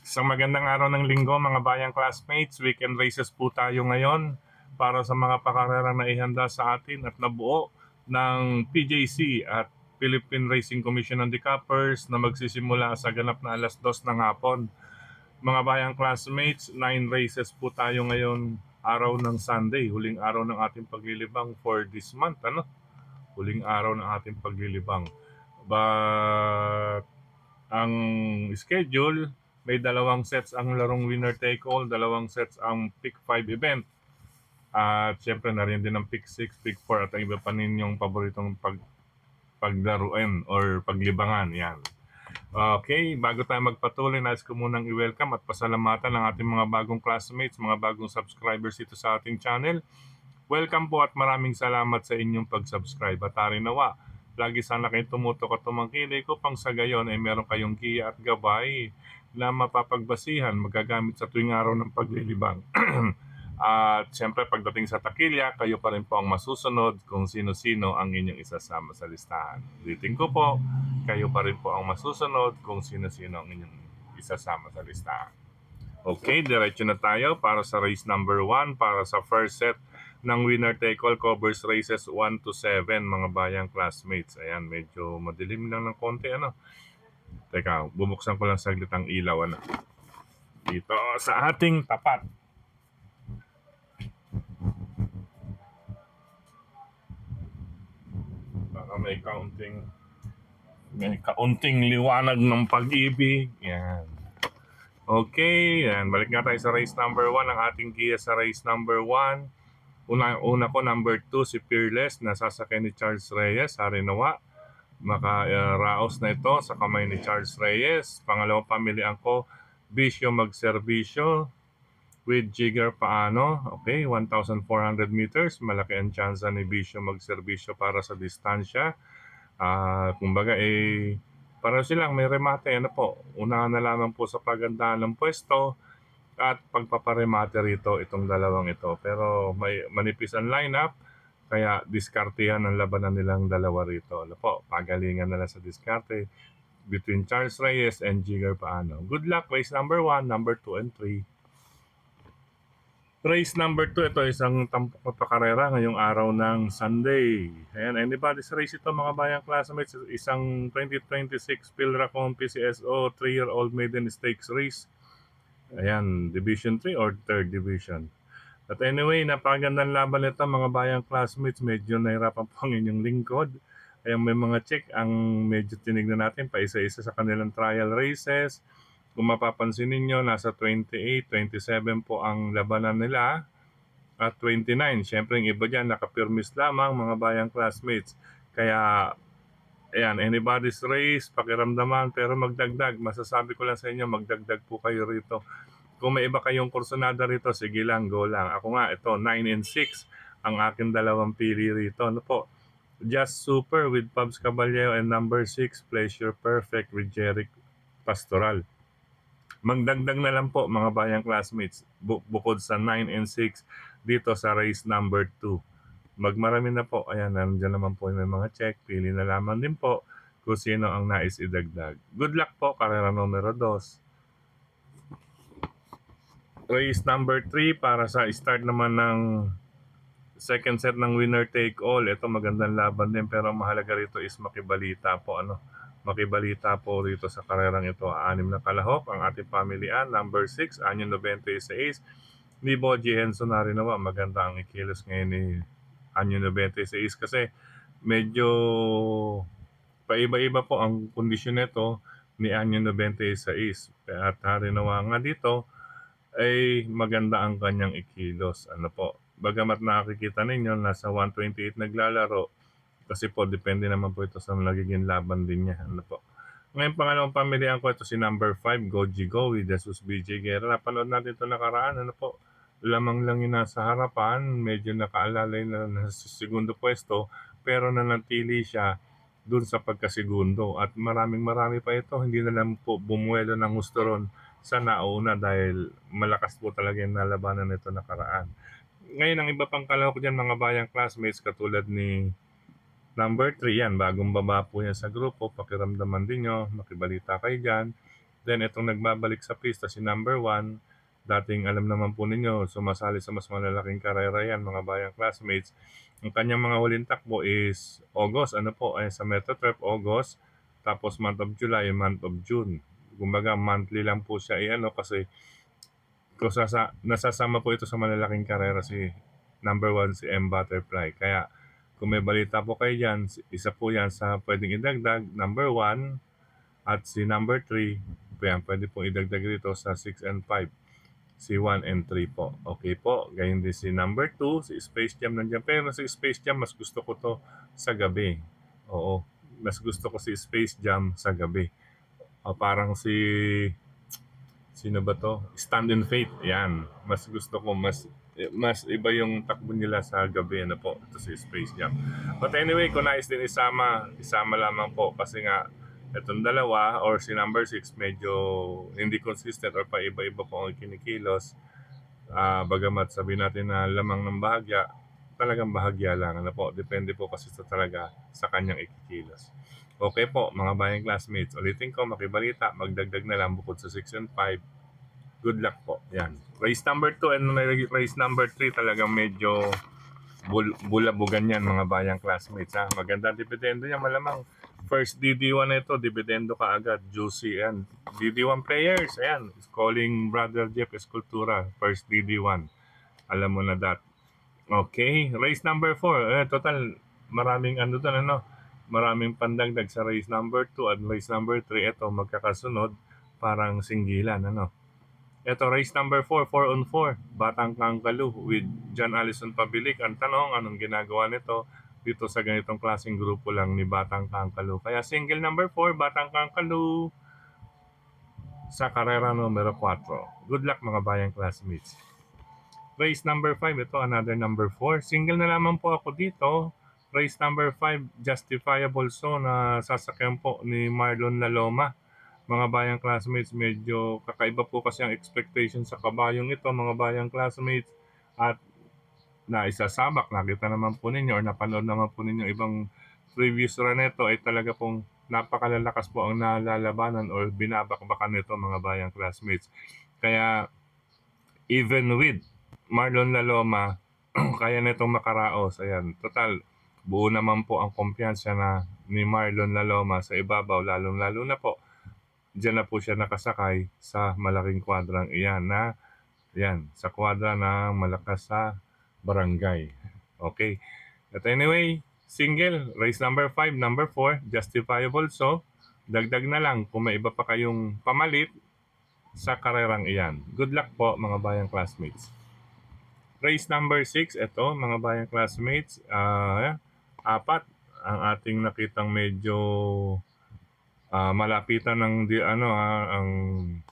Isang magandang araw ng linggo mga bayang classmates. Weekend races po tayo ngayon para sa mga pakarerang naihanda sa atin at nabuo ng PJC at Philippine Racing Commission on the Cuppers na magsisimula sa ganap na alas 2 ng hapon. Mga bayang classmates, 9 races po tayo ngayon araw ng Sunday, huling araw ng ating paglilibang for this month. Huling araw ng ating paglilibang. But ang schedule, may dalawang sets ang larong winner take all, dalawang sets ang pick 5 event. At syempre na rin din ang pick 6, pick 4 at ang iba pa ninyong paboritong paglaruin or paglibangan. Yan. Okay, bago tayo magpatuloy, nais ko munang i-welcome at pasalamatan ang ating mga bagong classmates, mga bagong subscribers dito sa ating channel. Welcome po at maraming salamat sa inyong pag-subscribe. At nawa, lagi sana kayong tumutok at tumangkilik upang sa gayon ay meron kayong giya at gabay na mapapagbasihan, magagamit sa tuwing araw ng paglilibang. At siyempre pagdating sa takilya, kayo pa rin po ang masusunod kung sino-sino ang inyong isasama sa listahan. Ulitin ko po, kayo pa rin po ang masusunod kung sino-sino ang inyong isasama sa listahan. Okay, diretso na tayo para sa race number 1, para sa first set ng winner take all covers races 1 to 7 mga bayang classmates. Ayan, medyo madilim lang ng konti Teka, bumuksan ko lang saglit ang ilaw dito sa ating tapat. Para may kaunting liwanag ng pag-ibig. Yan. Okay, yan. Balik nga tayo sa race number 1. Ang ating giya sa race number 1. Una ko, number 2, si Fearless, nasasakay ni Charles Reyes. Hari nawa, makaraos na ito sa kamay ni Charles Reyes. Pangalawang pamilihan ko, Bisyo Magserbisyo with Jigger Paano. Okay, 1,400 meters. Malaki ang chance ni Bisyo Magserbisyo para sa distansya. Kumbaga, para silang may remate. Unahan na lamang po sa pagandahan ng pwesto at pagpaparemate rito itong dalawang ito. Pero may manipis ang lineup, kaya diskartehan ang labanan nilang dalawa rito. Pagalingan na lang sa diskarte between Charles Reyes and Jigger Paano. Good luck, race number 1, number 2, and 3. Race number 2, ito isang tampok na pakarera ngayong araw ng Sunday. Ayan, anybody's race ito mga bayang classmates. Isang 2026 Pilracon PCSO 3-year-old maiden stakes race. Ayan, Division 3 or 3rd Division. But anyway, napakagandang laban nito mga bayang classmates. Medyo nahirapan po ang inyong lingkod. Ayan, may mga check ang medyo tinignan natin pa isa-isa sa kanilang trial races. Kung mapapansin ninyo, nasa 28, 27 po ang labanan nila at 29. Siyempre, yung iba dyan, nakapirmis lamang mga bayang classmates. Kaya, ayan, anybody's race, pakiramdaman, pero magdagdag. Masasabi ko lang sa inyo, magdagdag po kayo rito. Kung may iba kayong kursunada rito, sige lang, go lang. Ako nga, ito, 9 and 6 ang aking dalawang pili rito. Just Super with Pabs Caballero and number 6, Pleasure Perfect with Jeric Pastoral. Magdagdag na lang po mga bayang classmates bukod sa 9 and 6 dito sa race number 2. Magmarami na po. Ayan, nandiyan naman po may mga check. Pili na lamang din po kung sino ang nais idagdag. Good luck po, karera numero 2. Race number 3 para sa start naman ng second set ng winner take all. Ito magandang laban din pero mahalaga rito is makibalita po. Makibalita po rito sa karerang ito. 6 na kalahok ang ating pamilian. Number 6, Anyo 96. Ni Boji Henson na rin naman. Maganda ang ikilos ngayon ni Anyo 96 kasi medyo paiba-iba po ang kondisyon nito ni Anyo 96. At harinawa nga dito ay maganda ang kanyang ikilos. Bagamat nakikita ninyo, nasa 128 naglalaro, kasi po, depende naman po ito sa nagiging laban din niya. Ngayon, pangalawang pamilihan ko, ito si number 5, Goji Go with Jesus BJ Guerra. Napanood natin ito nakaraan. Lamang lang yung nasa harapan, medyo nakaalalay na nasa segundo pwesto, pero nanatili siya dun sa pagkasigundo. At marami pa ito, hindi na lang po bumuelo ng gusto ron sa nauna dahil malakas po talaga yung nalabanan nito nakaraan. Ngayon, ang iba pang kalahok dyan, mga bayang classmates, katulad ni number 3, yan, bagong baba po yan sa grupo, pakiramdaman din nyo, makibalita kayo dyan. Then itong nagbabalik sa pista si number 1, dating alam naman po ninyo, sumasali sa mas malalaking karera yan mga bayang classmates. Ang kanyang mga huling takbo is August, sa Metroturf August, tapos month of July, month of June. Kumbaga monthly lang po siya kasi nasasama po ito sa malalaking karera si number 1 si M Butterfly. Kaya kung may balita po kayo dyan, isa po yan sa pwedeng idagdag, number 1 at si number 3, pwede pong idagdag dito sa 6 and 5. Si 1 and 3 po. Okay po. Gayon din si number 2, si Space Jam nandiyan. Pero si Space Jam, mas gusto ko to sa gabi. Oo. Mas gusto ko si Space Jam sa gabi. Parang sino ba to? Stand in Faith. Yan. Mas gusto ko, mas iba yung takbo nila sa gabi. Ito si Space Jam. But anyway, kung nais din isama lamang po. Kasi nga, itong dalawa or si number 6 medyo hindi consistent or paiba-iba po ang kinikilos. Bagamat sabihin natin na lamang ng bahagya, talagang bahagya lang. Depende po kasi talaga sa kanyang ikikilos. Okay po, mga bayang classmates. Ulitin ko, makibalita, magdagdag na lang bukod sa 6 and 5. Good luck po. Yan. Race number 2 and race number 3 talagang medyo bulabugan yan mga bayang classmates. Maganda dividendo yan malamang. First DD1 na ito, dividendo ka agad. Juicy yan. DD1 players, ayan. Calling Brother Jeff Escultura. First DD1. Alam mo na that. Okay. Race number 4. Total, maraming maraming pandagdag sa race number 2 at race number 3. Ito, magkakasunod. Parang singgilan, Ito, race number 4, 4 on 4. Batang Kangkalu with John Allison Pabilik. Ang tanong, anong ginagawa nito dito sa ganitong klaseng grupo lang ni Batang Kangkalu? Kaya single number 4, Batang Kangkalu sa karera numero 4. Good luck mga bayang classmates. Race number 5, ito another number 4. Single na lamang po ako dito. Race number 5, Justifiable So na sasakyan po ni Marlon Laloma. Mga bayang classmates, medyo kakaiba po kasi ang expectation sa kabayong ito, mga bayang classmates. At naisasabak, nakita naman po ninyo or napanood naman po ninyo ibang previous run nito ay talaga pong napakalalakas po ang nalalabanan or binabakbakan nito mga bayang classmates. Kaya even with Marlon Laloma, kaya nitong makaraos. Ayan, total, buo naman po ang kumpiyansa na ni Marlon Laloma sa ibabaw, lalong-lalo na po diyan na po siya nakasakay sa malaking kwadrang iyan sa kwadra na malakas sa barangay. Okay. At anyway, single, race number 5, number 4, Justifiable So. Dagdag na lang kung may iba pa kayong pamalit sa karerang iyan. Good luck po mga bayang classmates. Race number 6, ito mga bayang classmates, 4 ang ating nakitang medyo malapitan ng ang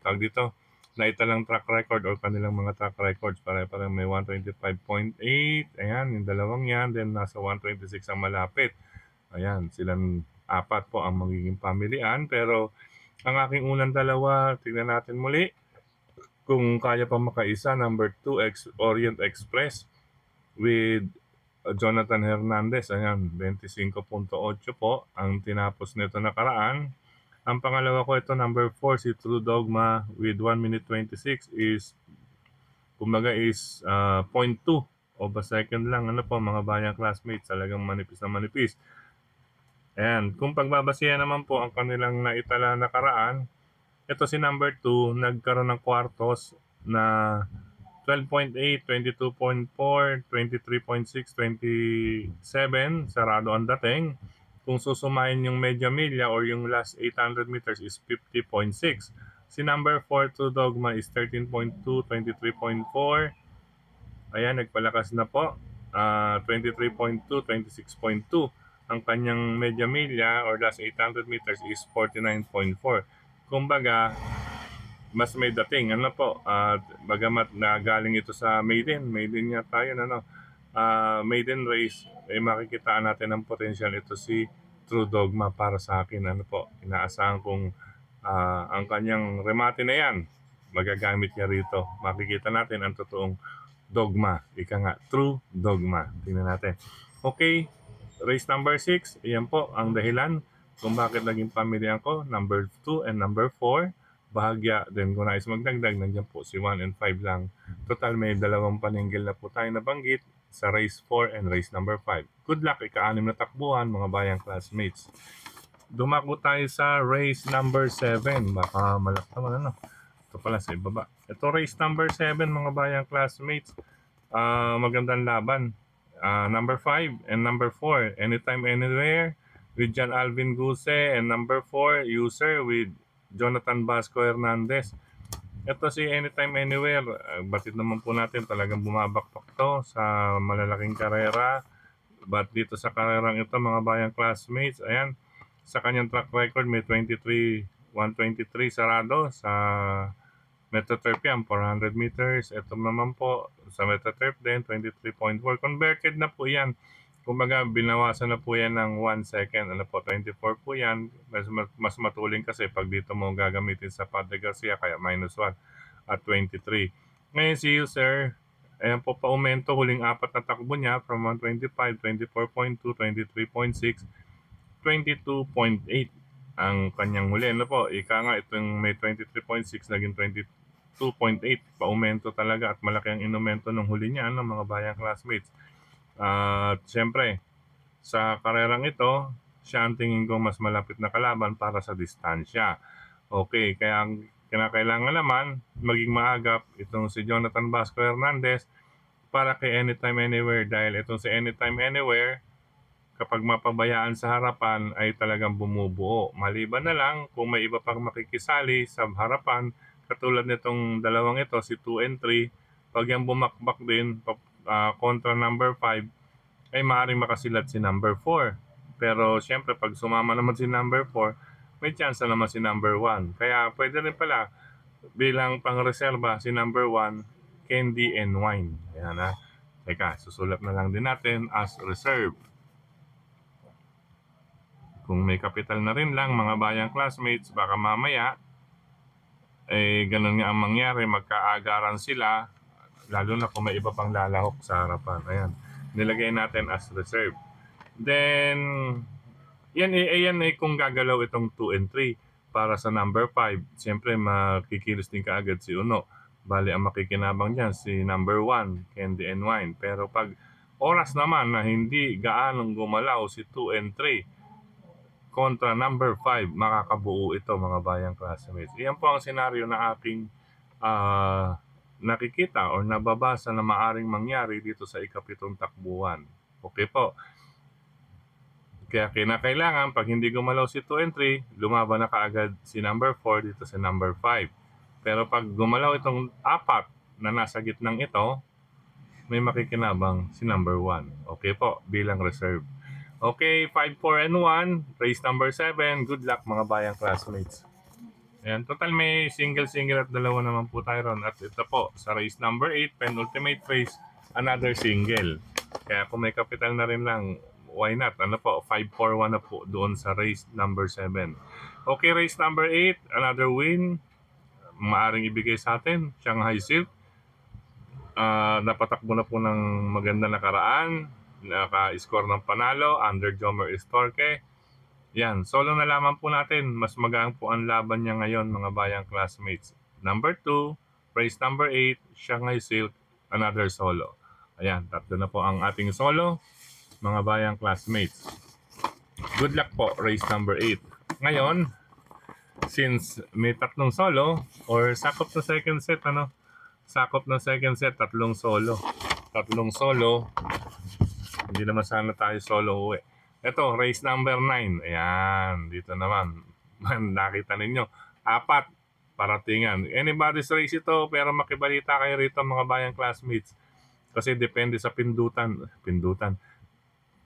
tawag dito, naitalang track record or kanilang mga track records. Pare-parang may 125.8, ayan, yung dalawang yan, then nasa 126 ang malapit. Ayan, silang 4 po ang magiging pamilian. Pero ang aking unang dalawa, tignan natin muli kung kaya pa makaisa. Number 2, Orient Express with Jonathan Hernandez. Ayan, 25.8 po ang tinapos nito nakaraan. Ang pangalawa ko ito, number 4, si True Dogma with 1 minute 26 is 0.2 of a second lang. Mga bayang classmates, talagang manipis na manipis. Ayan, kung pagbabasihan naman po ang kanilang naitala nakaraan, ito si number 2, nagkaroon ng kwartos na 12.8, 22.4, 23.6, 27, sarado ang dating. Kung susumahin yung medya milya or yung last 800 meters is 50.6. Si number 4, True Dogma is 13.2, 23.4. Ayan, nagpalakas na po. 23.2, 26.2. Ang kanyang medya milya or last 800 meters is 49.4. Kumbaga, mas may dating. Bagamat na galing ito sa maiden nga tayo, maiden race, makikitaan natin ang potential ito si True Dogma para sa akin. Inaasahan kong ang kanyang remate na yan, magagamit niya rito. Makikita natin ang totoong dogma. Ika nga, True Dogma. Tingnan natin. Okay, race number 6, iyan po ang dahilan kung bakit naging pamilya ko, number 2 and number 4. bahagya. Then kung nais magdagdag, nandiyan po si 1 and 5 lang. Total may dalawang paningil na po tayo nabanggit sa race 4 and race number 5. Good luck, ika-6 na takbuhan mga bayang classmates. Dumako tayo sa race number 7. Baka malak naman ano. Ito pala sa ibaba. Ito race number 7 mga bayang classmates. Magandang laban. Number 5 and number 4. Anytime, anywhere with John Alvin Guse. And number 4, user with Jonathan Vasco Hernandez. Ito si Anytime Anywhere. Batid naman po natin talagang bumabakpak to sa malalaking karera. But dito sa karerang ito mga bayang classmates, ayan, sa kanyang track record may 123 sarado sa MetroTurf yan, 400 meters. Ito naman po sa MetroTurf din, 23.4. Converted na po yan. Kumbaga, binawasan na po yan ng 1 second. Ano po, 24 po yan. Mas matuling kasi pag dito mo gagamitin sa Padre Garcia, kaya -1 at 23. Ngayon si user, ayan po pa-aumento, huling 4 na takbo niya from 125, 24.2, 23.6, 22.8 ang kanyang huli. Ano po, ika nga itong may 23.6 naging 22.8, pa-aumento talaga at malaki ang inumento ng huli niya, ano, mga bayang classmates. At syempre, sa karerang ito, siya ang tingin ko mas malapit na kalaban para sa distansya. Okay, kaya ang kinakailangan naman maging maagap itong si Jonathan Vasco Hernandez para kay Anytime Anywhere, dahil itong si Anytime Anywhere kapag mapabayaan sa harapan ay talagang bumubuo. Maliban na lang kung may iba pang makikisali sa harapan katulad nitong dalawang ito, si 2 and 3, pag yan bumakbak din kontra number 5 ay maaaring makasilat si number 4. Pero siyempre pag sumama naman si number 4, may chance na naman si number 1. Kaya pwede rin pala bilang pang-reserva si number 1, Candy and Wine. Ayan ha. Teka, susulat na lang din natin as reserve. Kung may kapital na rin lang mga bayang classmates, baka mamaya ganun nga ang mangyari, magkaagaran sila, lalo na kung may iba pang lalahok sa harapan. Ayan, nilagay natin as reserve. Then, yan ay kung gagalaw itong 2 and 3 para sa number 5. Siyempre, makikilos din kaagad si Uno. Bali, ang makikinabang dyan si number 1, Candy and Wine. Pero pag oras naman na hindi gaanong gumalaw si 2 and 3, kontra number 5, makakabuo ito mga bayang classmates. Iyan po ang senaryo na aking nakikita o nababasa na maaring mangyari dito sa ikapitong takbuhan. Okay po. Kaya kinakailangan, pag hindi gumalaw si 2 and 3, lumaban na kaagad si number 4 dito sa number 5. Pero pag gumalaw itong 4 na nasa gitnang ito, may makikinabang si number 1. Okay po, bilang reserve. Okay, 5, 4, and 1. Race number 7. Good luck mga bayang classmates. Ayan, total may single at dalawa naman po tayo ron. At ito po, sa race number 8, penultimate race, another single. Kaya kung may kapital na rin lang, why not? Ano po, 5, 4, 1 na po doon sa race number 7. Okay, race number 8, another win. Maaring ibigay sa atin, Shanghai Silk. Napatakbo na po ng maganda nakaraan. Naka-score ng panalo under Jomer Estorque. Yan, solo na lamang po natin. Mas magaan po ang laban niya ngayon mga bayang classmates. Number 2, race number 8, Shanghai Silk, another solo. Ayan, tatlo na po ang ating solo mga bayang classmates. Good luck po, race number 8. Ngayon, since may tatlong solo or sakop na second set, sakop na second set, tatlong solo. Hindi naman sana tayo solo uwi. Ito, race number 9. Ayan, dito naman. Nakita ninyo. 4, paratingan. Anybody's race ito, pero makibalita kayo rito mga bayang classmates. Kasi depende sa pindutan.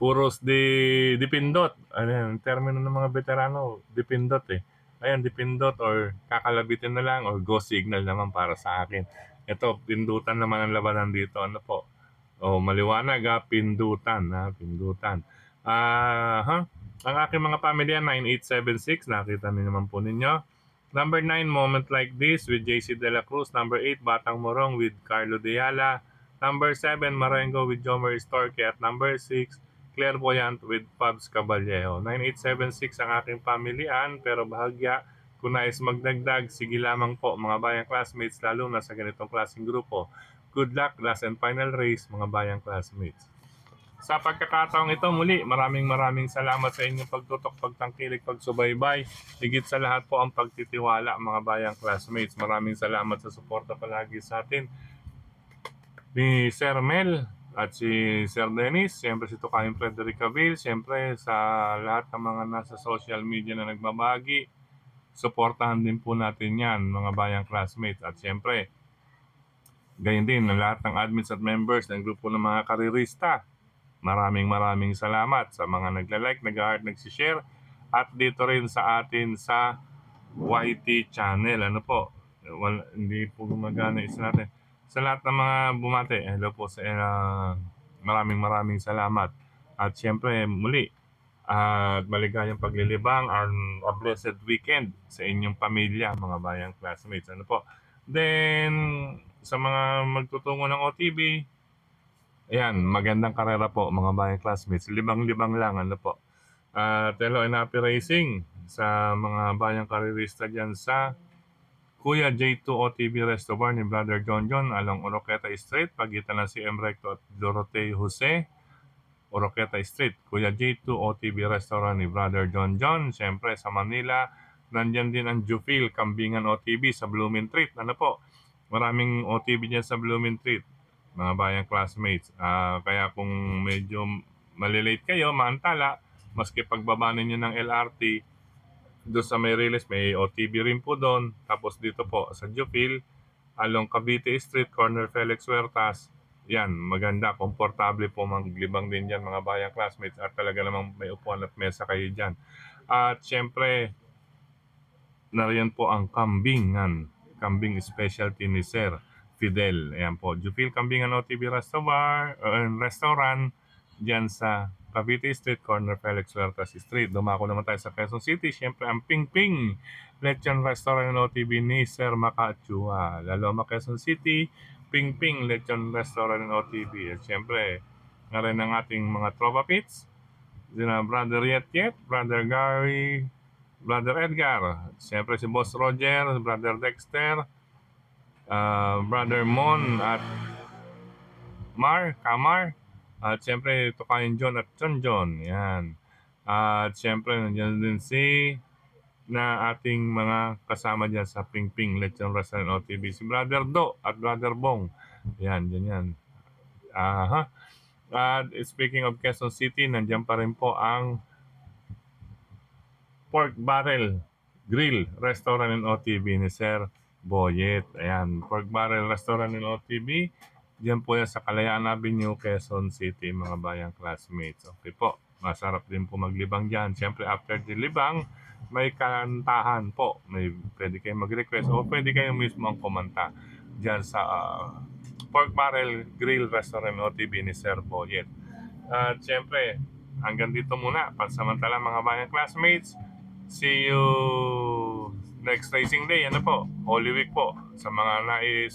Puros dipindot. Ayan, termino ng mga veterano, dipindot eh. Ayan, dipindot or kakalabitin na lang or go signal naman para sa akin. Ito, pindutan naman ang labanan dito. Ano po? Maliwanag pindutan. Ang aking mga pamilya, 9876, nakita niyo naman po ninyo. Number 9, Moment Like This with JC De La Cruz. Number 8, Batang Morong with Carlo Diala. Number 7, Marengo with Jomer Estorque. At number 6, Clairvoyant with Pabs Caballejo. 9876 ang aking pamilyan, pero bahagya Kung nais magdagdag, sige lamang po mga bayang classmates, lalo na sa ganitong klaseng grupo. Good luck, last and final race mga bayang classmates. Sa pagkakataong ito muli, maraming salamat sa inyong pagtutok, pagtangkilik, pagsubaybay. Higit sa lahat po ang pagtitiwala mga bayang classmates. Maraming salamat sa suporta palagi sa atin ni Sir Mel at si Sir Dennis, siyempre si Tukayong Frederick Avil, siyempre sa lahat ng mga nasa social media na nagbabagi, suportahan din po natin yan mga bayang classmates. At siyempre, gayon din ang lahat ng admins at members ng grupo ng mga karirista. Maraming salamat sa mga nagla-like, nag-heart, nag-share at dito rin sa atin sa YT channel. Ano po? Hindi po gumagana isa natin. Sa lahat ng mga bumate, hello po sa maraming salamat. At syempre muli, at maligayang paglilibang and a blessed weekend sa inyong pamilya, mga bayang classmates. Ano po? Then, sa mga magtutungo ng OTB, ayan, magandang karera po mga bayang classmates. Libang-libang lang, ano po. Hello and happy racing sa mga bayang karirista dyan sa Kuya J2 OTB Resto Bar ni Brother John along Oroqueta Street, pagitan ng CM Recto at Doroteo Jose. Oroqueta Street, Kuya J2 OTB Restaurant ni Brother John. Siyempre sa Manila, nandyan din ang Jufil Kambingan OTB sa Blooming Treat. Ano po? Maraming OTB dyan sa Blooming Treat, mga bayang classmates. Kaya kung medyo malilate kayo, maantala, maski pagbaba ninyo ng LRT, doon sa may release, may OTB rin po doon. Tapos dito po sa Jufil, along Cavite Street, corner Felix Huertas, yan, maganda, komportable po maglibang din dyan mga bayang classmates at talaga namang may upuan at mesa kayo dyan. At syempre, nariyan po ang kambingan, kambing specialty ni Sir Fidel. Ayan po, Jufil Kambingan OTB Restaurant dyan sa Cavite Street, corner Felix Huertas Street. Dumako naman tayo sa Quezon City. Siyempre, ang Ping Ping Lechon Restaurant ng OTB ni Sir Makachua. Laloma, Quezon City, Ping Ping Lechon Restaurant ng OTB. At siyempre, nga rin ang ating mga tropa pits. Sina Brother Yet, Brother Gary, Brother Edgar, siyempre si Boss Roger, Brother Dexter, Brother Mon at Kamar, at siyempre Tukayin John at John. Yan. At siyempre nandiyan din si na ating mga kasama dyan sa Ping Ping Lechon Restaurant OTB, si Brother Do at Brother Bong. Yan, yan. At speaking of Quezon City, nandiyan pa rin po ang Pork Barrel Grill Restaurant and OTB ni Sir Boyet. Ayan, Pork Barrel Restaurant and OTB. Diyan po yan sa Kalayaan Avenue, Quezon City, mga bayang classmates. Okay po, masarap din po maglibang dyan. Siyempre, after the libang, may kantahan po. Pwede kayong mag-request o pwede kayong mismo ang kumanta dyan sa Pork Barrel Grill Restaurant and OTB ni Sir Boyet. At siyempre, hanggang dito muna. Pansamantala mga bayang classmates, see you next racing day. Ano po? Holy Week po. Sa mga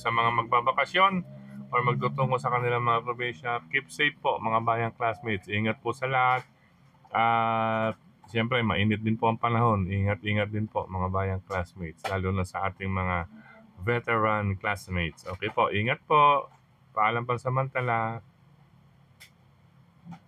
magbabakasyon or magtutungo sa kanilang mga probinsya, keep safe po mga bayang classmates. Ingat po sa lahat. At siyempre, mainit din po ang panahon. Ingat din po mga bayang classmates. Lalo na sa ating mga veteran classmates. Okay po, ingat po. Paalam pansamantala.